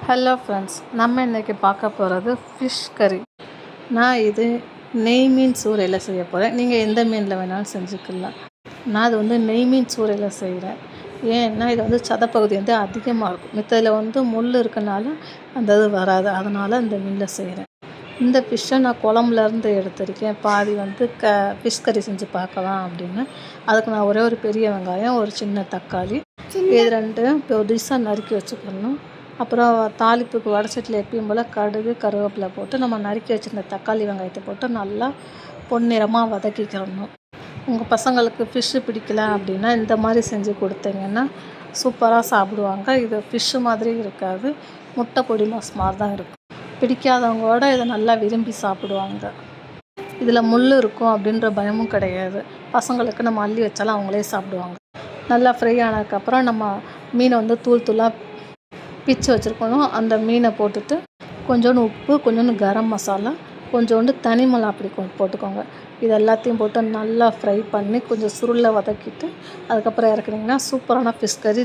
Hello friends, நம்ம இன்றைக்கி பார்க்க போகிறது ஃபிஷ் கறி. நான் இது நெய் மீன் சூறையில் செய்ய போகிறேன். நீங்கள் எந்த மீனில் வேணாலும் செஞ்சுக்கலாம். நான் அது நெய் மீன் சூறையில் செய்கிறேன். ஏன்னா இது சதைப்பகுதி அதிகமாக இருக்கும். மித்ததில் முள் இருக்கனால அந்த இது வராது. அதனால் இந்த மீனில் செய்கிறேன். இந்த ஃபிஷ்ஷை நான் குழம்புலேருந்து எடுத்திருக்கேன். பாதி ஃபிஷ் கறி செஞ்சு பார்க்கலாம் அப்படின்னு. அதுக்கு நான் ஒரே ஒரு பெரிய வெங்காயம், ஒரு சின்ன தக்காளி, இது ரெண்டும் பொடிசாக நறுக்கி வச்சுக்கணும். அப்புறம் தாளிப்புக்கு வடச்சட்டியில் எப்பயும் போல் கடுகு, கருவேப்பிலை போட்டு நம்ம நறுக்கி வச்சுருந்த தக்காளி வெங்காயத்தை போட்டு நல்லா பொன்னிறமாக வதக்கிக்கிறணும். உங்கள் பசங்களுக்கு ஃபிஷ்ஷு பிடிக்கல அப்படின்னா இந்த மாதிரி செஞ்சு கொடுத்தீங்கன்னா சூப்பராக சாப்பிடுவாங்க. இது ஃபிஷ்ஷு மாதிரி இருக்காது, முட்டை பொடி மாஸ் மாதிரி தான் இருக்கும். பிடிக்காதவங்களோட இதை நல்லா விரும்பி சாப்பிடுவாங்க. இதில் முள் இருக்கும் அப்படின்ற பயமும் கிடையாது. பசங்களுக்கு நம்ம அள்ளி வச்சாலும் அவங்களே சாப்பிடுவாங்க. நல்லா ஃப்ரை ஆனதுக்கப்புறம் நம்ம மீனை தூள் தூளாக பிச்சு வச்சுருக்கணும். அந்த மீனை போட்டுட்டு கொஞ்சோண்டு உப்பு, கொஞ்சோண்டு கரம் மசாலா, கொஞ்சோண்டு தனி மிளகா அப்படி போட்டுக்கோங்க. இது எல்லாத்தையும் போட்டு நல்லா ஃப்ரை பண்ணி கொஞ்சம் சுருளை வதக்கிட்டு அதுக்கப்புறம் இறக்குனீங்கன்னா சூப்பரான ஃபிஷ் கறி